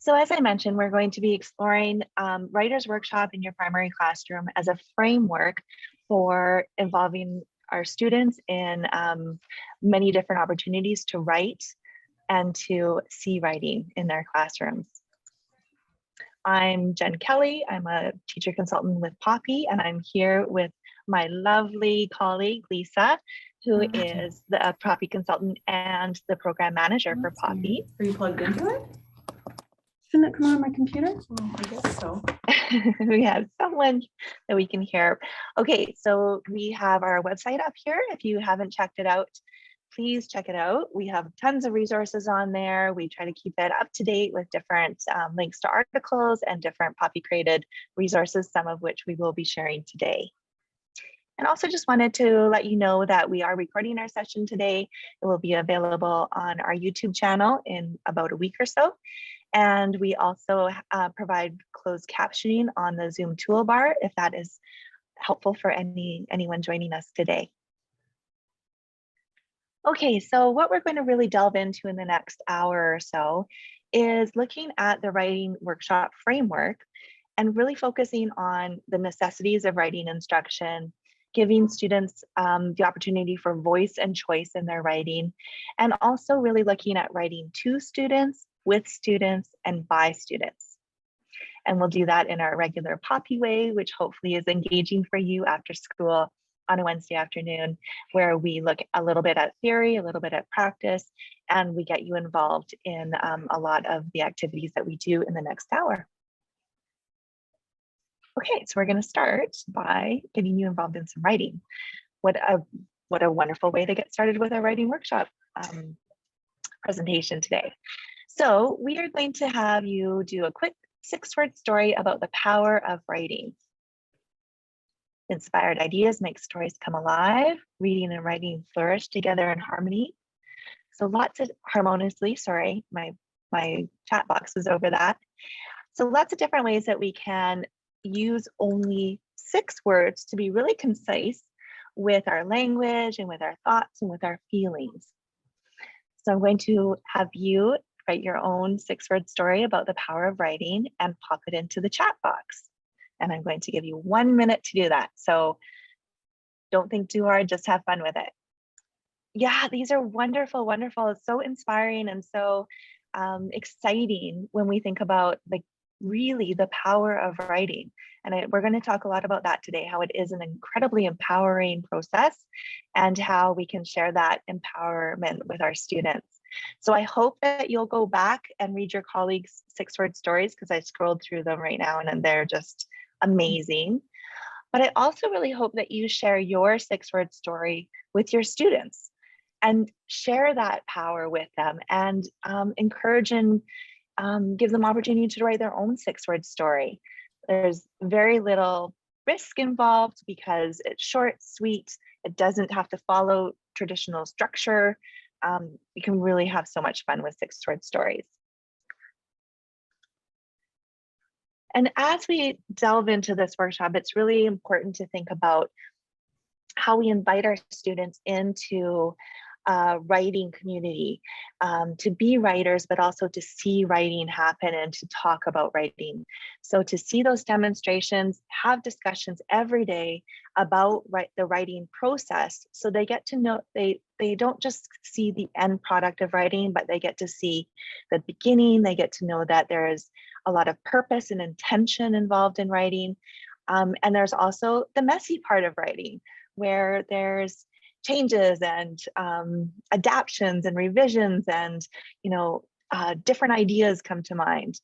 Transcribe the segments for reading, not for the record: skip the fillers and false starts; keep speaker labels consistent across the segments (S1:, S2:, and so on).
S1: So as I mentioned, we're going to be exploring Writer's Workshop in your primary classroom as a framework for involving our students in many different opportunities to write and to see writing in their classrooms. I'm Jen Kelly. I'm a teacher consultant with POPEY, and I'm here with my lovely colleague, Lisa, who is the POPEY consultant and the program manager for POPEY.
S2: Are you plugged into it?
S3: Shouldn't it come on my computer?
S2: Oh, I guess so.
S1: We have someone that we can hear. Okay, so we have our website up here. If you haven't checked it out, please check it out. We have tons of resources on there. We try to keep it up to date with different links to articles and different POPEY created resources, some of which we will be sharing today. And also just wanted to let you know that we are recording our session today. It will be available on our YouTube channel in about a week or so. And we also provide closed captioning on the Zoom toolbar if that is helpful for anyone joining us today. Okay, so what we're going to really delve into in the next hour or so is looking at the writing workshop framework and really focusing on the necessities of writing instruction, giving students the opportunity for voice and choice in their writing, and also really looking at writing to students, with students, and by students. And we'll do that in our regular POPEY way, which hopefully is engaging for you after school on a Wednesday afternoon, where we look a little bit at theory, a little bit at practice, and we get you involved in a lot of the activities that we do in the next hour. Okay, so we're going to start by getting you involved in some writing. What a wonderful way to get started with our writing workshop presentation today. So we are going to have you do a quick 6-word story about the power of writing. Inspired ideas make stories come alive. Reading and writing flourish together in harmony. So lots of harmoniously, sorry, my chat box is over that. So lots of different ways that we can use only 6 words to be really concise with our language and with our thoughts and with our feelings. So I'm going to have you write your own 6-word story about the power of writing and pop it into the chat box. And I'm going to give you 1 minute to do that. So don't think too hard, just have fun with it. Yeah, these are wonderful, wonderful. It's so inspiring and so exciting when we think about really the power of writing. And we're going to talk a lot about that today, how it is an incredibly empowering process and how we can share that empowerment with our students. So I hope that you'll go back and read your colleagues' 6-word stories, because I scrolled through them right now and they're just amazing. But I also really hope that you share your 6-word story with your students and share that power with them and encourage and give them opportunity to write their own 6-word story. There's very little risk involved because it's short, sweet. It doesn't have to follow traditional structure. You can really have so much fun with 6-word stories. And as we delve into this workshop, it's really important to think about how we invite our students into writing community, to be writers, but also to see writing happen and to talk about writing. So to see those demonstrations, have discussions every day about the writing process, so they get to know, they don't just see the end product of writing, but they get to see the beginning. They get to know that there is a lot of purpose and intention involved in writing. And there's also the messy part of writing, where there's changes and adaptions and revisions and different ideas come to mind.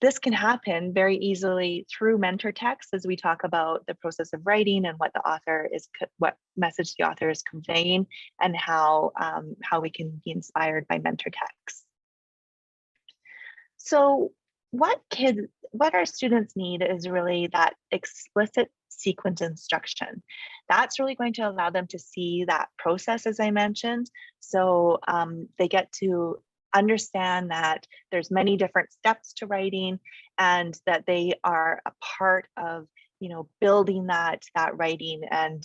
S1: This can happen very easily through mentor text as we talk about the process of writing and what message the author is conveying, and how we can be inspired by mentor texts. So what our students need is really that explicit sequence instruction. That's really going to allow them to see that process, as I mentioned. So they get to understand that there's many different steps to writing, and that they are a part of, building that writing and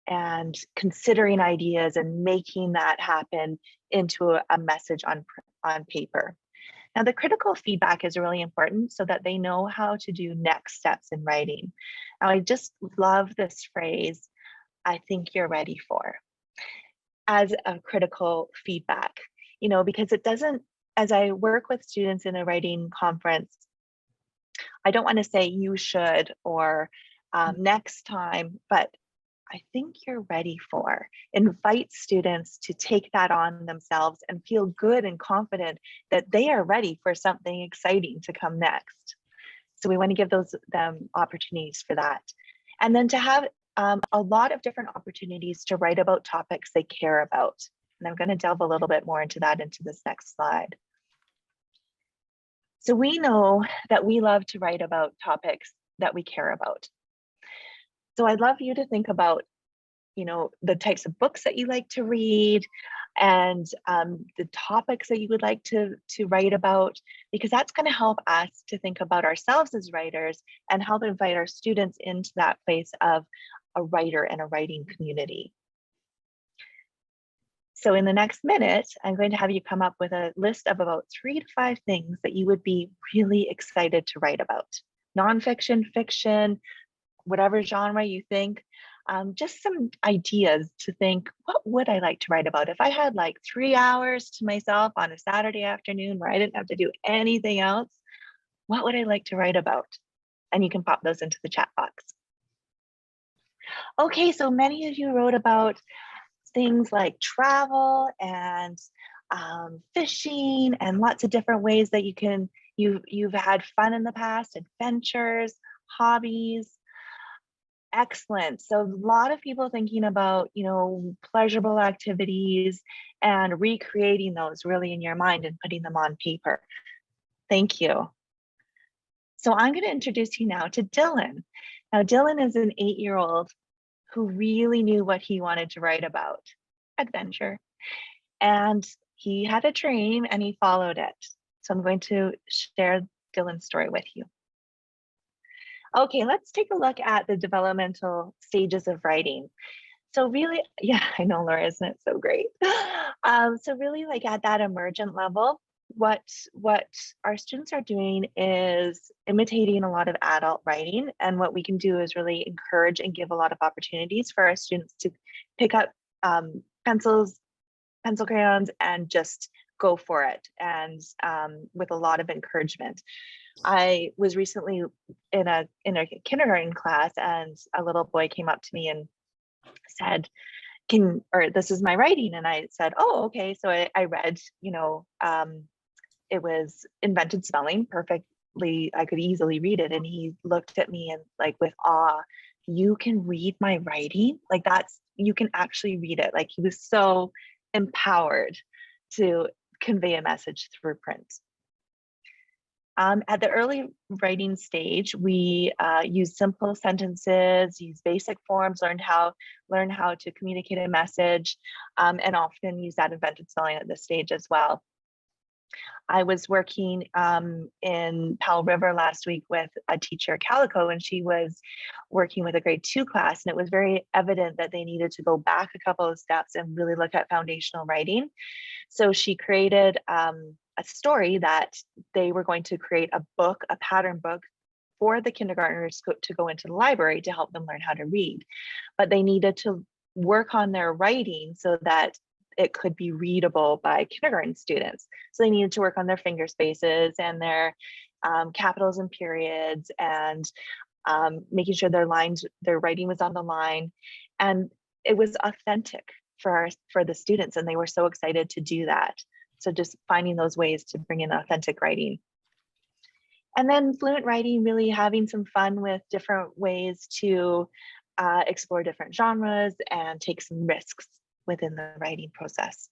S1: and considering ideas and making that happen into a message on paper. Now, the critical feedback is really important so that they know how to do next steps in writing. Now, I just love this phrase, I think you're ready for, as a critical feedback, because it doesn't, as I work with students in a writing conference, I don't want to say you should or next time, but I think you're ready for. Invite students to take that on themselves and feel good and confident that they are ready for something exciting to come next. So we want to give them opportunities for that. And then to have a lot of different opportunities to write about topics they care about. And I'm going to delve a little bit more into that into this next slide. So we know that we love to write about topics that we care about. So I'd love you to think about, the types of books that you like to read and the topics that you would like to write about, because that's going to help us to think about ourselves as writers and help invite our students into that place of a writer and a writing community. So in the next minute, I'm going to have you come up with a list of about 3 to 5 things that you would be really excited to write about. Nonfiction, fiction, whatever genre you think, just some ideas to think, what would I like to write about? If I had like 3 hours to myself on a Saturday afternoon where I didn't have to do anything else, what would I like to write about? And you can pop those into the chat box. Okay, so many of you wrote about things like travel and fishing and lots of different ways that you've had fun in the past, adventures, hobbies. Excellent. So a lot of people thinking about, pleasurable activities and recreating those really in your mind and putting them on paper. Thank you. So I'm going to introduce you now to Dylan. Now, Dylan is an 8-year-old who really knew what he wanted to write about, adventure. And he had a dream and he followed it. So I'm going to share Dylan's story with you. Okay, let's take a look at the developmental stages of writing. So really, yeah, I know, Laura, isn't it so great? So really, like at that emergent level, what our students are doing is imitating a lot of adult writing. And what we can do is really encourage and give a lot of opportunities for our students to pick up pencil crayons and just go for it, and with a lot of encouragement. I was recently in a kindergarten class, and a little boy came up to me and said, this is my writing. And I said, oh, okay. So I read, it was invented spelling perfectly. I could easily read it. And he looked at me and like with awe, you can read my writing? Like you can actually read it. Like he was so empowered to convey a message through print. At the early writing stage, we use simple sentences, use basic forms, learn how to communicate a message, and often use that invented spelling at this stage as well. I was working in Powell River last week with a teacher, Calico, and she was working with a grade 2 class, and it was very evident that they needed to go back a couple of steps and really look at foundational writing. So she created a story that they were going to create a book, a pattern book for the kindergartners to go into the library to help them learn how to read. But they needed to work on their writing so that it could be readable by kindergarten students. So they needed to work on their finger spaces and their capitals and periods, and making sure their writing was on the line. And it was authentic for the students, and they were so excited to do that. So just finding those ways to bring in authentic writing. And then fluent writing, really having some fun with different ways to explore different genres and take some risks within the writing process.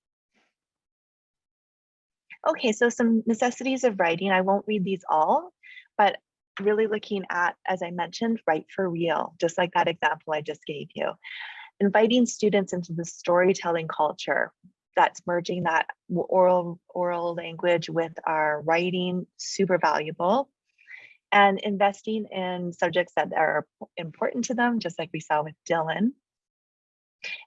S1: Okay, so some necessities of writing. I won't read these all, but really looking at, as I mentioned, write for real, just like that example I just gave you. Inviting students into the storytelling culture, that's merging that oral language with our writing, super valuable. And investing in subjects that are important to them, just like we saw with Dylan.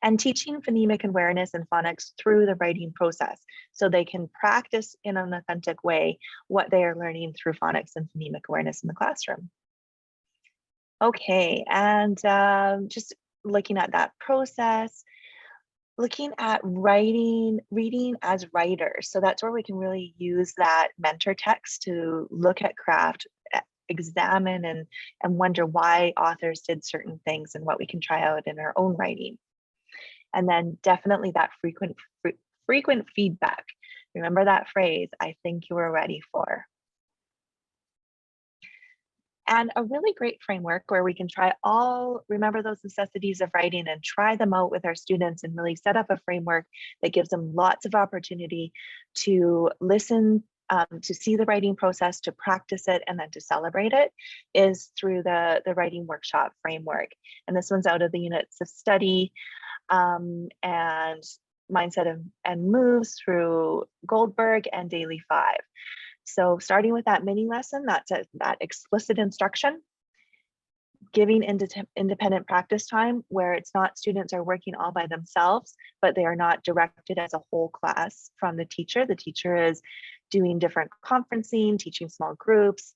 S1: And teaching phonemic awareness and phonics through the writing process so they can practice in an authentic way what they are learning through phonics and phonemic awareness in the classroom. Okay, and just looking at that process, looking at reading as writers. So that's where we can really use that mentor text to look at craft, examine and wonder why authors did certain things and what we can try out in our own writing. And then definitely that frequent feedback. Remember that phrase, I think you are ready for. And a really great framework where we can remember those necessities of writing and try them out with our students and really set up a framework that gives them lots of opportunity to listen, to see the writing process, to practice it, and then to celebrate it, is through the writing workshop framework. And this one's out of the units of study and mindset and moves through Goldberg and Daily 5. So starting with that mini lesson, that's that explicit instruction, giving independent practice time where it's not students are working all by themselves, but they are not directed as a whole class from the teacher. The teacher is doing different conferencing, teaching small groups,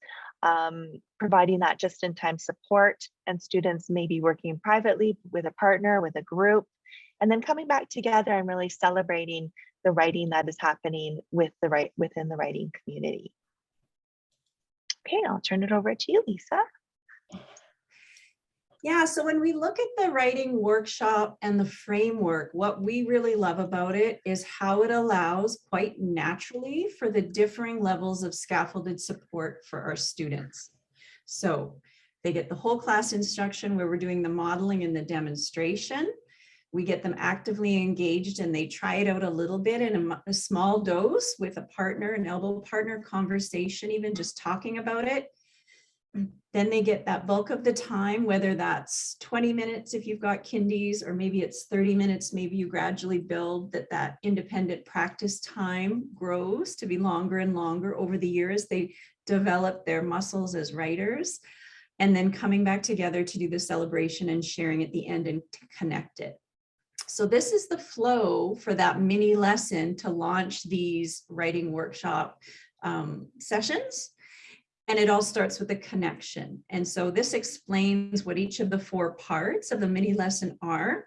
S1: providing that just-in-time support, and students may be working privately with a partner, with a group, and then coming back together and really celebrating the writing that is happening within the writing community. Okay, I'll turn it over to you, Lisa.
S2: Yeah, so when we look at the writing workshop and the framework, what we really love about it is how it allows quite naturally for the differing levels of scaffolded support for our students. So they get the whole class instruction where we're doing the modeling and the demonstration. We get them actively engaged and they try it out a little bit in a small dose with a partner, an elbow partner conversation, even just talking about it. Then they get that bulk of the time, whether that's 20 minutes if you've got kindies, or maybe it's 30 minutes, maybe you gradually build that independent practice time grows to be longer and longer over the years. They develop their muscles as writers, and then coming back together to do the celebration and sharing at the end and to connect it. So this is the flow for that mini lesson to launch these writing workshop sessions. And it all starts with a connection. And so this explains what each of the 4 parts of the mini lesson are.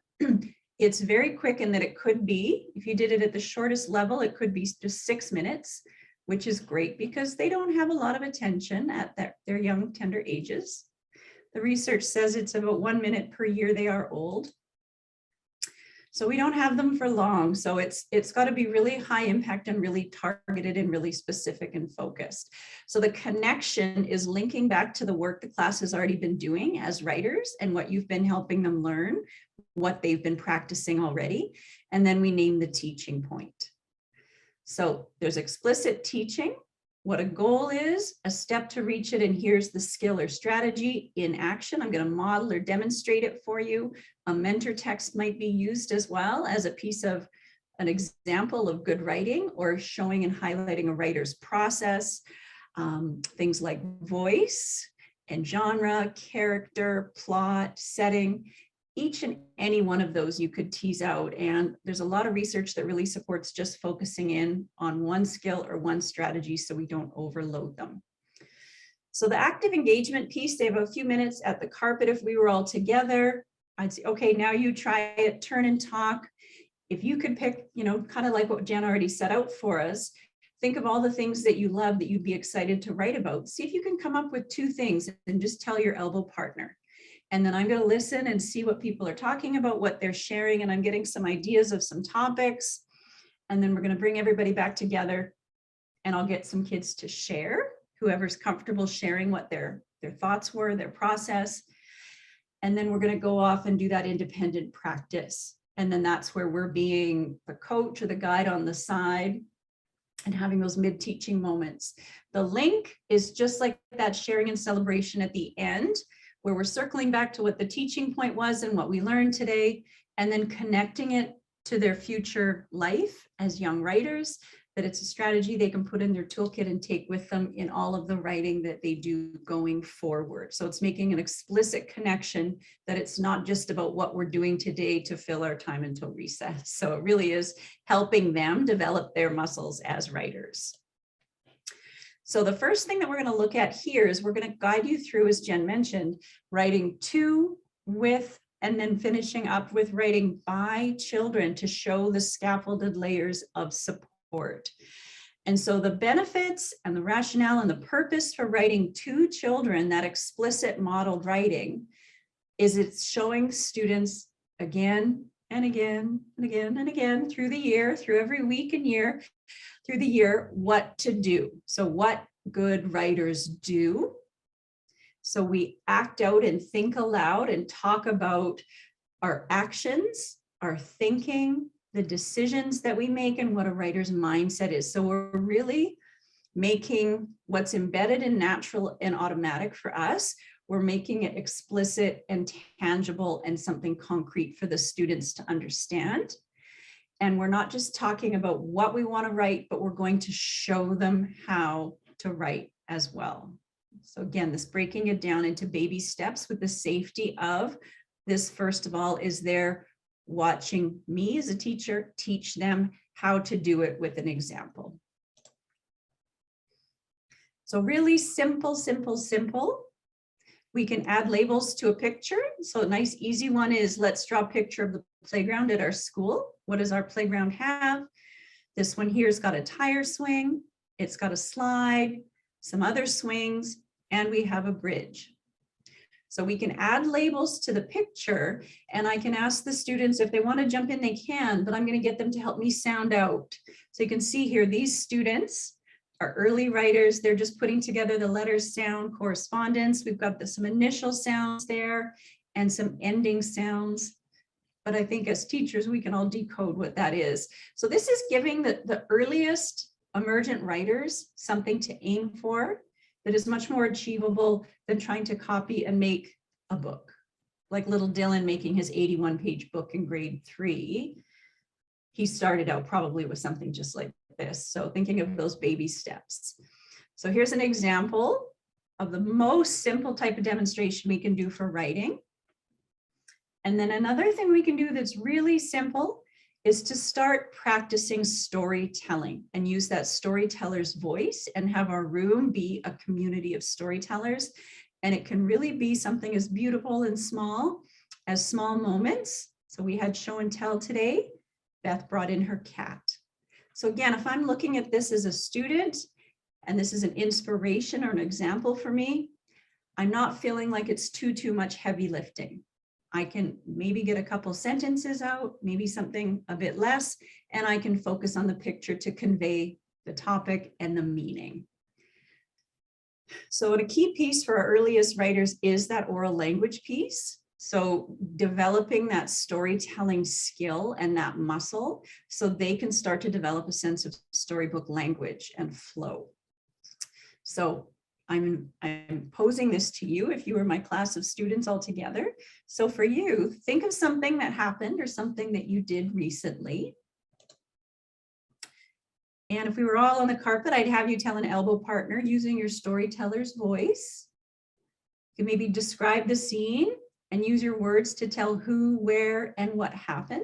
S2: It's very quick in that it could be, if you did it at the shortest level, it could be just 6 minutes, which is great because they don't have a lot of attention at their young, tender ages. The research says it's about 1 minute per year they are old. So we don't have them for long. So it's got to be really high impact and really targeted and really specific and focused. So the connection is linking back to the work the class has already been doing as writers and what you've been helping them learn, what they've been practicing already. And then we name the teaching point. So there's explicit teaching, what a goal is, a step to reach it, and here's the skill or strategy in action. I'm going to model or demonstrate it for you. A mentor text might be used as well as a piece of an example of good writing or showing and highlighting a writer's process. Things like voice and genre, character, plot, setting. Each and any one of those you could tease out. And there's a lot of research that really supports just focusing in on one skill or one strategy so we don't overload them. So the active engagement piece, they have a few minutes at the carpet. If we were all together, I'd say, okay, now you try it, turn and talk. If you could pick, kind of like what Jen already set out for us, think of all the things that you love that you'd be excited to write about. See if you can come up with 2 things and just tell your elbow partner. And then I'm going to listen and see what people are talking about, what they're sharing, and I'm getting some ideas of some topics. And then we're going to bring everybody back together and I'll get some kids to share, whoever's comfortable sharing what their thoughts were, their process. And then we're going to go off and do that independent practice. And then that's where we're being the coach or the guide on the side and having those mid-teaching moments. The link is just like that sharing and celebration at the end, where we're circling back to what the teaching point was and what we learned today, and then connecting it to their future life as young writers, that it's a strategy they can put in their toolkit and take with them in all of the writing that they do going forward. So it's making an explicit connection that it's not just about what we're doing today to fill our time until recess. So it really is helping them develop their muscles as writers. So the first thing that we're going to look at here is we're going to guide you through, as Jen mentioned, writing to, with, and then finishing up with writing by children to show the scaffolded layers of support. And so the benefits and the rationale and the purpose for writing to children, that explicit modeled writing, is it's showing students again and again and again and again through the year, through every week and year, through the year, what to do. So what good writers do. So we act out and think aloud and talk about our actions, our thinking, the decisions that we make, and what a writer's mindset is. So we're really making what's embedded and natural and automatic for us, we're making it explicit and tangible and something concrete for the students to understand. And we're not just talking about what we want to write, but we're going to show them how to write as well. So again, this breaking it down into baby steps with the safety of this, first of all, is they're watching me as a teacher teach them how to do it with an example. So really simple, simple, simple. We can add labels to a picture. So a nice easy one is, let's draw a picture of the playground at our school. What does our playground have? This one here's got a tire swing. It's got a slide, some other swings, and we have a bridge. So we can add labels to the picture, and I can ask the students if they want to jump in, they can, but I'm going to get them to help me sound out. So you can see here, these students are early writers. They're just putting together the letters, sound, correspondence. We've got some initial sounds there and some ending sounds. But I think as teachers, we can all decode what that is. So this is giving the earliest emergent writers something to aim for that is much more achievable than trying to copy and make a book. Like little Dylan making his 81-page book in grade 3. He started out probably with something just like this. So thinking of those baby steps. So here's an example of the most simple type of demonstration we can do for writing. And then another thing we can do that's really simple is to start practicing storytelling and use that storyteller's voice and have our room be a community of storytellers. And it can really be something as beautiful and small as small moments. So we had show and tell today. Beth brought in her cat. So again, if I'm looking at this as a student, and this is an inspiration or an example for me, I'm not feeling like it's too much heavy lifting. I can maybe get a couple sentences out, maybe something a bit less, and I can focus on the picture to convey the topic and the meaning. So a key piece for our earliest writers is that oral language piece. So developing that storytelling skill and that muscle so they can start to develop a sense of storybook language and flow. So I'm posing this to you if you were my class of students all together. So for you, think of something that happened or something that you did recently. And if we were all on the carpet, I'd have you tell an elbow partner using your storyteller's voice. You can maybe describe the scene and use your words to tell who, where, and what happened.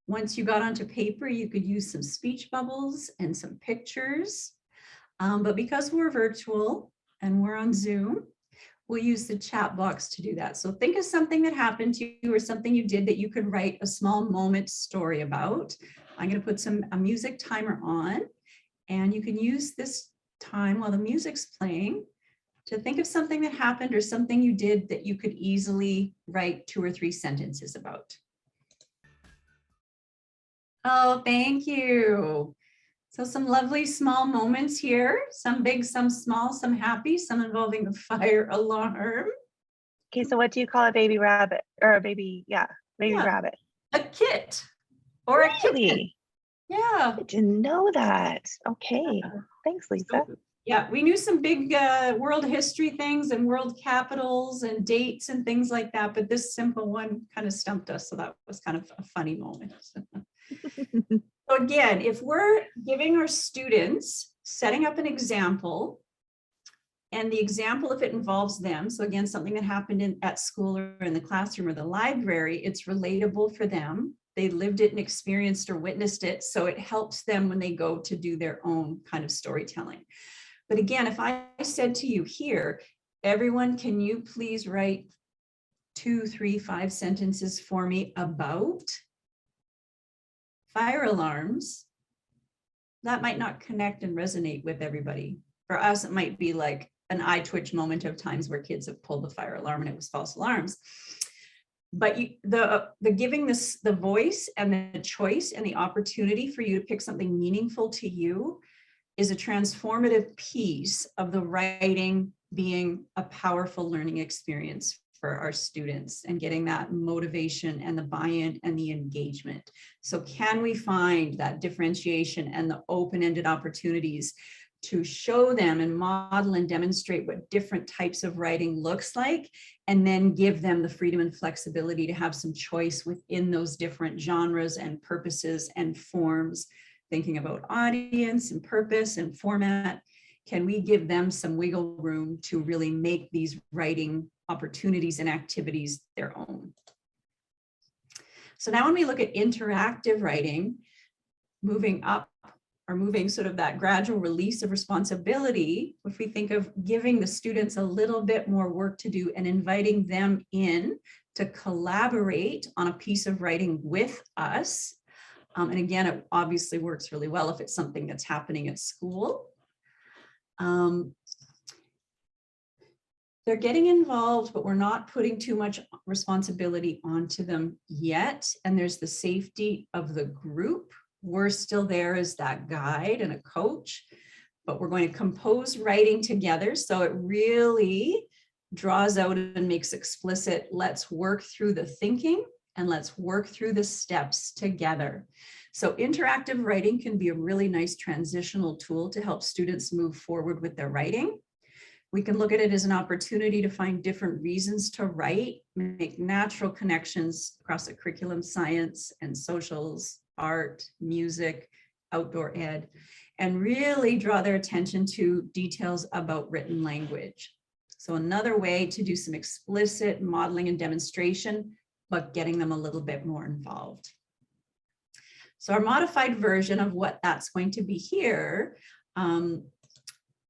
S2: Once you got onto paper, you could use some speech bubbles and some pictures. But because we're virtual and we're on Zoom, we'll use the chat box to do that. So think of something that happened to you or something you did that you could write a small moment story about. I'm going to put a music timer on, and you can use this time while the music's playing to think of something that happened or something you did that you could easily write 2 or 3 sentences about. Oh, thank you. So some lovely small moments here, some big, some small, some happy, some involving the fire alarm.
S1: Okay, so what do you call a baby rabbit or a baby, rabbit?
S2: A kit or a kitten.
S1: Really?
S2: Yeah.
S1: I didn't know that. Okay, thanks, Lisa.
S2: So, yeah, we knew some big world history things and world capitals and dates and things like that, but this simple one kind of stumped us. So that was kind of a funny moment. So again, if we're giving our students, setting up an example, and the example, if it involves them, so again, something that happened at school or in the classroom or the library, it's relatable for them. They lived it and experienced or witnessed it, so it helps them when they go to do their own kind of storytelling. But again, if I said to you here, everyone, can you please write 2, 3, 5 sentences for me about fire alarms, that might not connect and resonate with everybody. For us, it might be like an eye twitch moment of times where kids have pulled the fire alarm and it was false alarms. But the giving this the voice and the choice and the opportunity for you to pick something meaningful to you is a transformative piece of the writing being a powerful learning experience for our students and getting that motivation and the buy-in and the engagement. So can we find that differentiation and the open-ended opportunities to show them and model and demonstrate what different types of writing looks like, and then give them the freedom and flexibility to have some choice within those different genres and purposes and forms, thinking about audience and purpose and format. Can we give them some wiggle room to really make these writing opportunities and activities their own? So now when we look at interactive writing, moving up or moving sort of that gradual release of responsibility, if we think of giving the students a little bit more work to do and inviting them in to collaborate on a piece of writing with us. And again, it obviously works really well if it's something that's happening at school. They're getting involved, but we're not putting too much responsibility onto them yet. And there's the safety of the group. We're still there as that guide and a coach, but we're going to compose writing together. So it really draws out and makes explicit, let's work through the thinking and let's work through the steps together. So interactive writing can be a really nice transitional tool to help students move forward with their writing. We can look at it as an opportunity to find different reasons to write, make natural connections across the curriculum, science and socials, art, music, outdoor ed, and really draw their attention to details about written language. So another way to do some explicit modeling and demonstration, but getting them a little bit more involved. So our modified version of what that's going to be here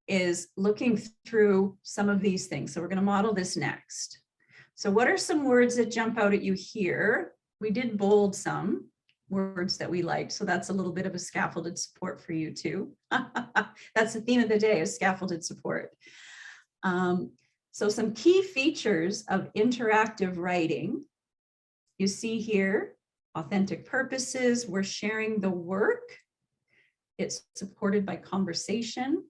S2: is looking through some of these things. So we're going to model this next. So what are some words that jump out at you here? We did bold some words that we liked. So that's a little bit of a scaffolded support for you too. That's the theme of the day, is scaffolded support. So some key features of interactive writing. You see here, authentic purposes. We're sharing the work. It's supported by conversation.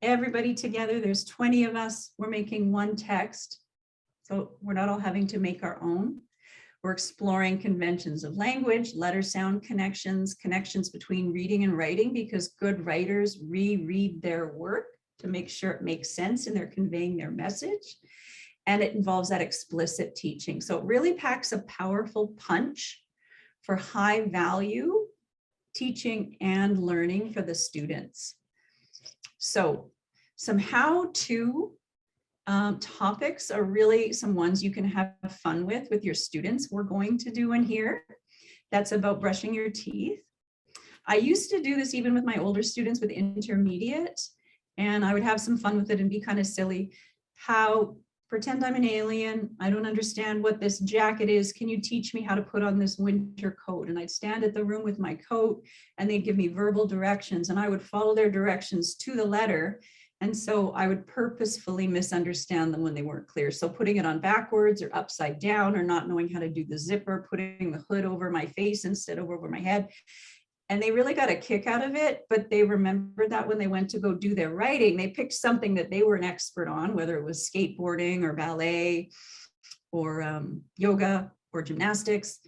S2: Everybody together, there's 20 of us. We're making one text. So we're not all having to make our own. We're exploring conventions of language, letter sound connections, connections between reading and writing, because good writers reread their work to make sure it makes sense and they're conveying their message. And it involves that explicit teaching. So it really packs a powerful punch for high value teaching and learning for the students. So some how-to topics are really some ones you can have fun with your students. We're going to do in here. That's about brushing your teeth. I used to do this even with my older students with intermediate, and I would have some fun with it and be kind of silly. Pretend I'm an alien. I don't understand what this jacket is. Can you teach me how to put on this winter coat? And I'd stand at the room with my coat and they'd give me verbal directions and I would follow their directions to the letter. And so I would purposefully misunderstand them when they weren't clear. So putting it on backwards or upside down, or not knowing how to do the zipper, putting the hood over my face instead of over my head. And they really got a kick out of it, but they remembered that when they went to go do their writing, they picked something that they were an expert on, whether it was skateboarding or ballet or yoga or gymnastics.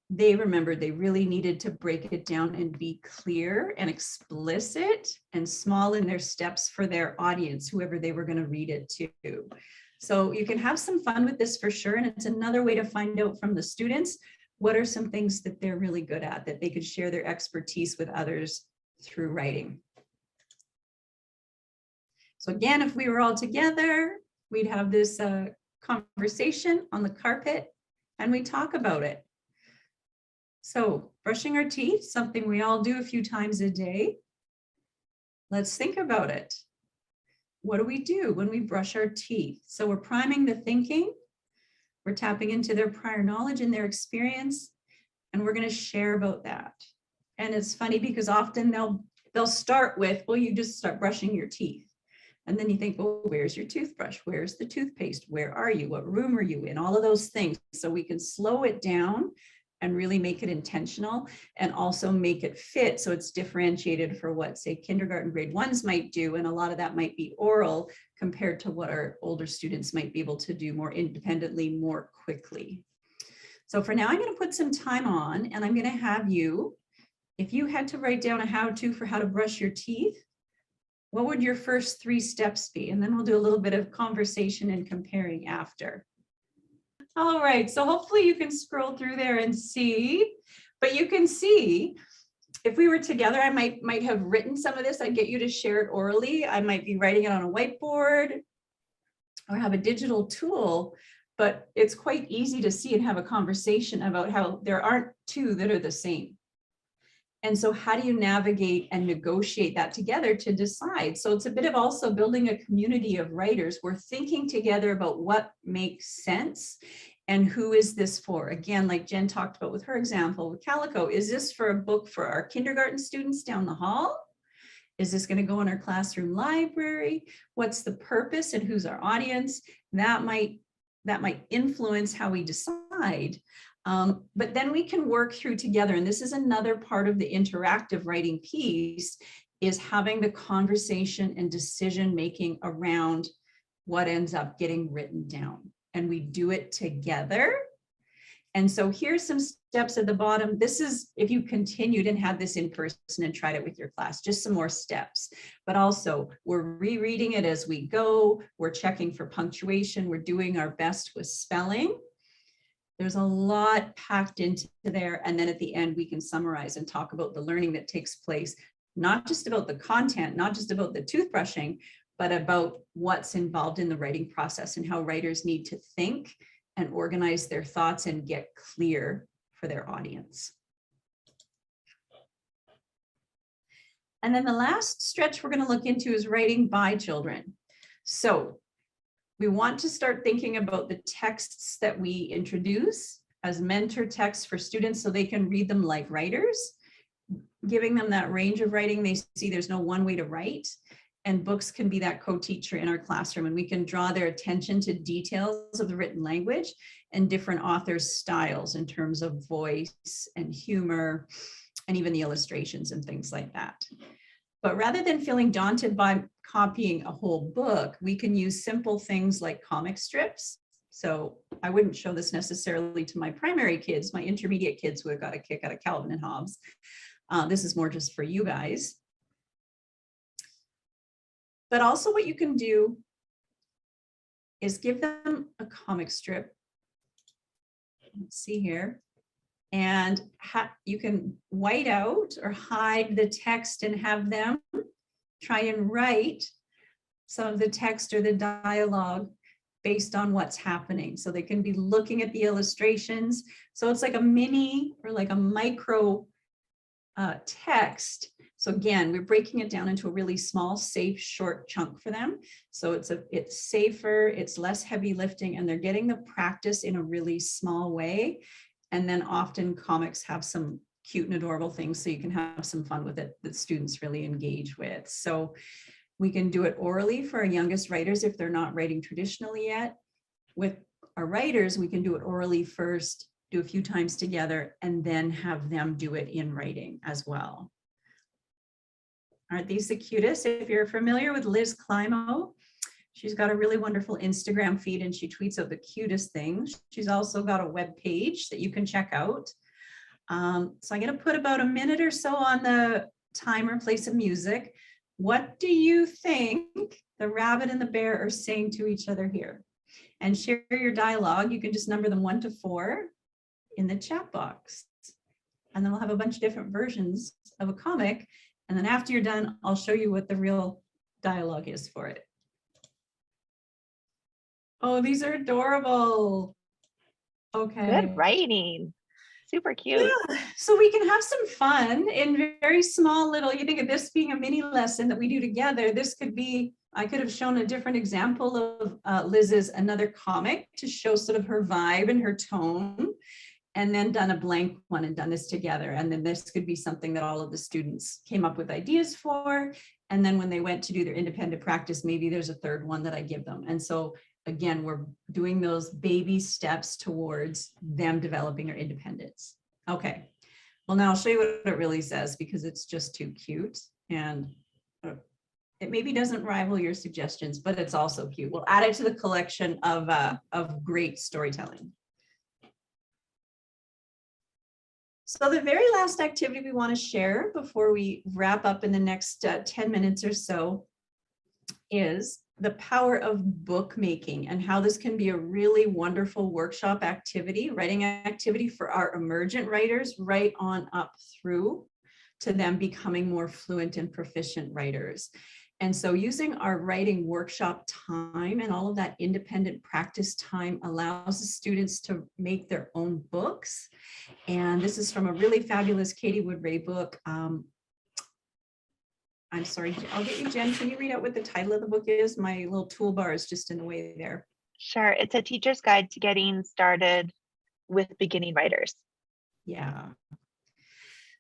S2: They remembered they really needed to break it down and be clear and explicit and small in their steps for their audience, whoever they were going to read it to. So you can have some fun with this for sure. And it's another way to find out from the students what are some things that they're really good at that they could share their expertise with others through writing? So again, if we were all together, we'd have this conversation on the carpet and we talk about it. So brushing our teeth, something we all do a few times a day. Let's think about it. What do we do when we brush our teeth? So we're priming the thinking, we're tapping into their prior knowledge and their experience, and we're going to share about that. And it's funny because often they'll start with, well, you just start brushing your teeth. And then you think, well, where's your toothbrush? Where's the toothpaste? Where are you? What room are you in? All of those things. So we can slow it down and really make it intentional and also make it fit so it's differentiated for what, say, kindergarten grade ones might do. And a lot of that might be oral compared to what our older students might be able to do more independently, more quickly. So for now, I'm going to put some time on and I'm going to have you, if you had to write down a how-to for how to brush your teeth, what would your first 3 steps be? And then we'll do a little bit of conversation and comparing after. All right, so hopefully you can scroll through there and see, but you can see if we were together, I might have written some of this. I'd get you to share it orally. I might be writing it on a whiteboard or have a digital tool, but it's quite easy to see and have a conversation about how there aren't 2 that are the same. And so how do you navigate and negotiate that together to decide? So it's a bit of also building a community of writers. We're thinking together about what makes sense and who is this for? Again, like Jen talked about with her example with Calico, is this for a book for our kindergarten students down the hall? Is this going to go in our classroom library? What's the purpose and who's our audience? That might influence how we decide. But then we can work through together. And this is another part of the interactive writing piece, is having the conversation and decision-making around what ends up getting written down. And we do it together. And so here's some steps at the bottom. This is if you continued and had this in person and tried it with your class, just some more steps. But also we're rereading it as we go. We're checking for punctuation. We're doing our best with spelling. There's a lot packed into there. And then at the end, we can summarize and talk about the learning that takes place, not just about the content, not just about the toothbrushing, but about what's involved in the writing process and how writers need to think and organize their thoughts and get clear for their audience. And then the last stretch we're going to look into is writing by children. So we want to start thinking about the texts that we introduce as mentor texts for students so they can read them like writers, giving them that range of writing. They see there's no one way to write, and books can be that co-teacher in our classroom, and we can draw their attention to details of the written language and different authors' styles in terms of voice and humor and even the illustrations and things like that. But rather than feeling daunted by copying a whole book, we can use simple things like comic strips. So I wouldn't show this necessarily to my primary kids. My intermediate kids would have got a kick out of Calvin and Hobbes. This is more just for you guys. But also what you can do is give them a comic strip. Let's see here. And you can white out or hide the text and have them try and write some of the text or the dialogue based on what's happening. So they can be looking at the illustrations. So it's like a mini or like a micro text. So again, we're breaking it down into a really small, safe, short chunk for them. So it's safer, it's less heavy lifting, and they're getting the practice in a really small way. And then often comics have some cute and adorable things, so you can have some fun with it that students really engage with. So we can do it orally for our youngest writers if they're not writing traditionally yet. With our writers, we can do it orally first, do a few times together, and then have them do it in writing as well. Aren't these the cutest? If you're familiar with Liz Climo, she's got a really wonderful Instagram feed and she tweets out the cutest things. She's also got a web page that you can check out. So I'm going to put about a minute or so on the timer, play some music. What do you think the rabbit and the bear are saying to each other here? And share your dialogue. You can just number them 1 to 4. in the chat box. And then we'll have a bunch of different versions of a comic. And then after you're done, I'll show you what the real dialogue is for it. Oh, these are adorable. Okay.
S1: Good writing. Super cute.
S2: Yeah, so we can have some fun in very small little, you think of this being a mini lesson that we do together. This could be, I could have shown a different example of Liz's another comic to show sort of her vibe and her tone, and then done a blank one and done this together. And then this could be something that all of the students came up with ideas for. And then when they went to do their independent practice, maybe there's a third one that I give them. And so again, we're doing those baby steps towards them developing their independence. Okay, well, now I'll show you what it really says because it's just too cute. And it maybe doesn't rival your suggestions, but it's also cute. We'll add it to the collection of great storytelling. So the very last activity we want to share before we wrap up in the next 10 minutes or so is the power of bookmaking and how this can be a really wonderful workshop activity, writing activity for our emergent writers right on up through to them becoming more fluent and proficient writers. And so using our writing workshop time and all of that independent practice time allows the students to make their own books. And this is from a really fabulous Katie Wood-Ray book. I'm sorry, I'll get you, Jen. Can you read out what the title of the book is? My little toolbar is just in the way there.
S1: Sure. It's a teacher's guide to getting started with beginning writers.
S2: Yeah.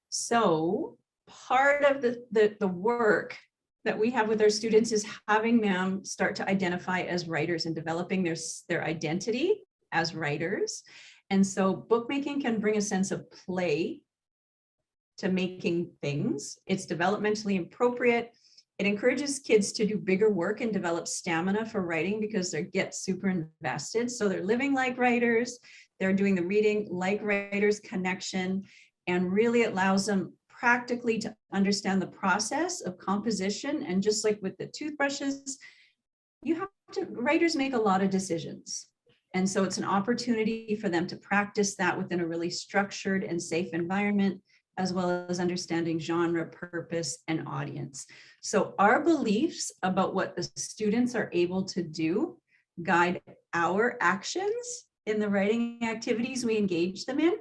S2: So part of the work that we have with our students is having them start to identify as writers and developing their identity as writers. And so bookmaking can bring a sense of play to making things. It's developmentally appropriate. It encourages kids to do bigger work and develop stamina for writing because they get super invested. So they're living like writers, they're doing the reading like writers connection, and really allows them practically to understand the process of composition. And just like with the toothbrushes, writers make a lot of decisions. And so it's an opportunity for them to practice that within a really structured and safe environment, as well as understanding genre, purpose, and audience. So our beliefs about what the students are able to do guide our actions in the writing activities we engage them in.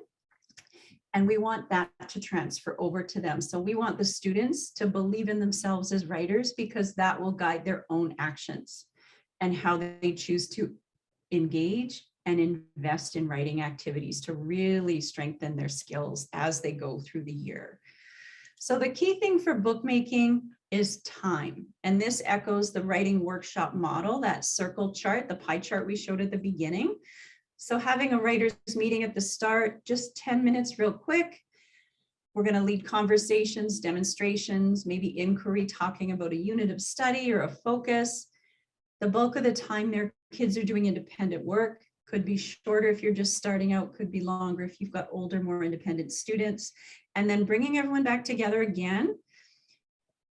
S2: And we want that to transfer over to them. So we want the students to believe in themselves as writers because that will guide their own actions and how they choose to engage and invest in writing activities to really strengthen their skills as they go through the year. So the key thing for bookmaking is time. And this echoes the writing workshop model, that circle chart, the pie chart we showed at the beginning. So having a writer's meeting at the start, just 10 minutes real quick. We're going to lead conversations, demonstrations, maybe inquiry, talking about a unit of study or a focus. The bulk of the time their kids are doing independent work. Could be shorter if you're just starting out, could be longer if you've got older, more independent students. And then bringing everyone back together again,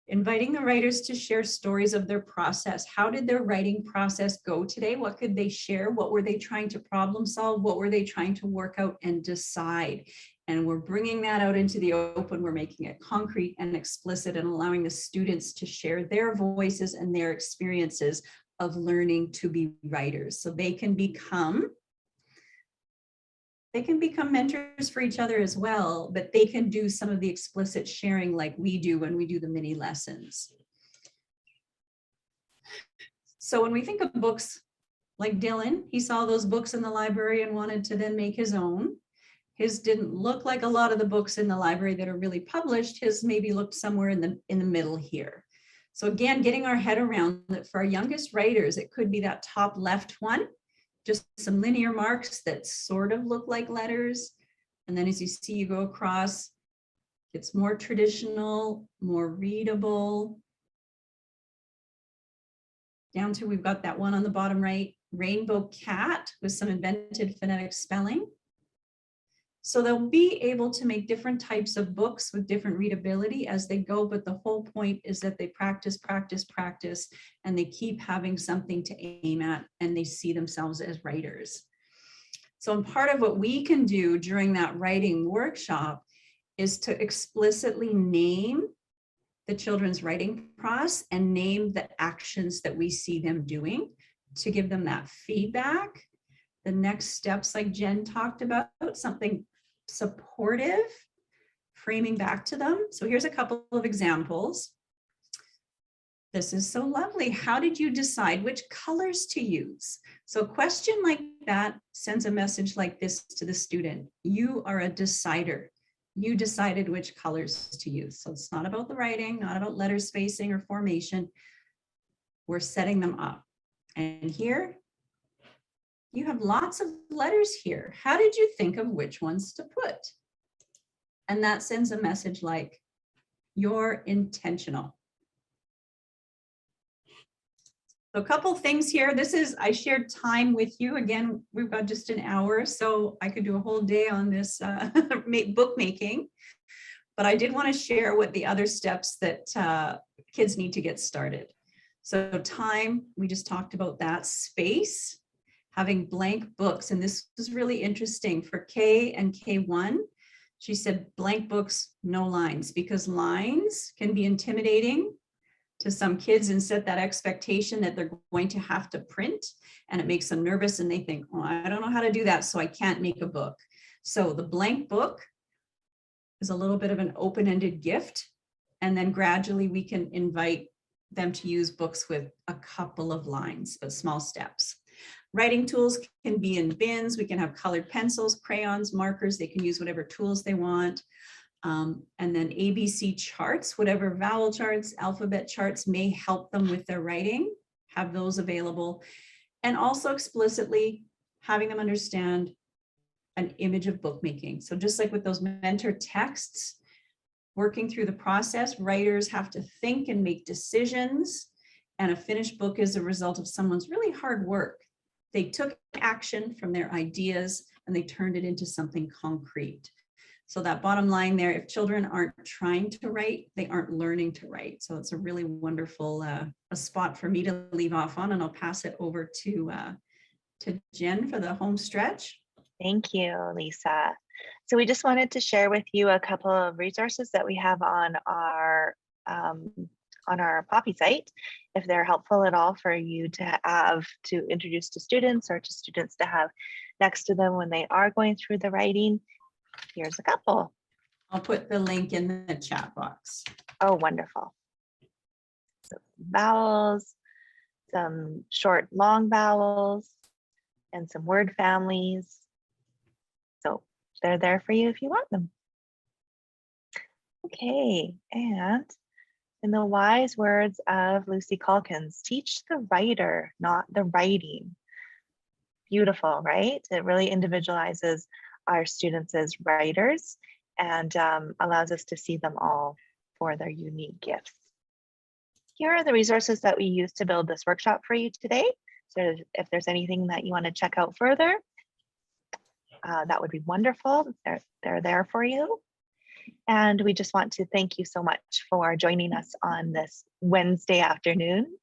S2: inviting the writers to share stories of their process. How did their writing process go today? What could they share? What were they trying to problem solve? What were they trying to work out and decide? And we're bringing that out into the open. We're making it concrete and explicit and allowing the students to share their voices and their experiences of learning to be writers. So they can become mentors for each other as well, but they can do some of the explicit sharing like we do when we do the mini lessons. So when we think of books like Dylan, he saw those books in the library and wanted to then make his own. His didn't look like a lot of the books in the library that are really published. His maybe looked somewhere in the middle here. So again, getting our head around that for our youngest writers, it could be that top left one, just some linear marks that sort of look like letters. And then as you see, you go across, it's more traditional, more readable. Down to we've got that one on the bottom right, Rainbow Cat with some invented phonetic spelling. So they'll be able to make different types of books with different readability as they go, but the whole point is that they practice, practice, practice, and they keep having something to aim at, and they see themselves as writers. So part of what we can do during that writing workshop is to explicitly name the children's writing process and name the actions that we see them doing to give them that feedback. The next steps, like Jen talked about, something supportive, framing back to them. So here's a couple of examples. This is so lovely. How did you decide which colors to use? So a question like that sends a message like this to the student. You are a decider. You decided which colors to use. So it's not about the writing, not about letter spacing or formation. We're setting them up. And here, you have lots of letters here. How did you think of which ones to put? And that sends a message like, you're intentional. So a couple things here. This is, I shared time with you. Again, we've got just an hour, so I could do a whole day on this bookmaking. But I did want to share what the other steps that kids need to get started. So time, we just talked about that. Space, having blank books. And this was really interesting for K and K1. She said blank books, no lines, because lines can be intimidating to some kids and set that expectation that they're going to have to print, and it makes them nervous and they think, oh, I don't know how to do that, so I can't make a book. So the blank book is a little bit of an open-ended gift, and then gradually we can invite them to use books with a couple of lines, but small steps. Writing tools can be in bins. We can have colored pencils, crayons, markers. They can use whatever tools they want. And then ABC charts, whatever vowel charts, alphabet charts may help them with their writing, have those available. And also explicitly having them understand an image of bookmaking. So just like with those mentor texts, working through the process, writers have to think and make decisions. And a finished book is a result of someone's really hard work. They took action from their ideas and they turned it into something concrete. So that bottom line there, if children aren't trying to write, they aren't learning to write. So it's a really wonderful a spot for me to leave off on, and I'll pass it over to Jen for the home stretch.
S1: Thank you, Lisa. So we just wanted to share with you a couple of resources that we have on our POPEY site, if they're helpful at all for you to have to introduce to students or to students to have next to them when they are going through the writing. Here's a couple.
S2: I'll put the link in the chat box.
S1: Oh, wonderful. So vowels, some short, long vowels, and some word families. So they're there for you if you want them. Okay, and in the wise words of Lucy Calkins, teach the writer, not the writing. Beautiful, right? It really individualizes our students as writers and allows us to see them all for their unique gifts. Here are the resources that we use to build this workshop for you today. So if there's anything that you want to check out further, that would be wonderful. They're there for you. And we just want to thank you so much for joining us on this Wednesday afternoon.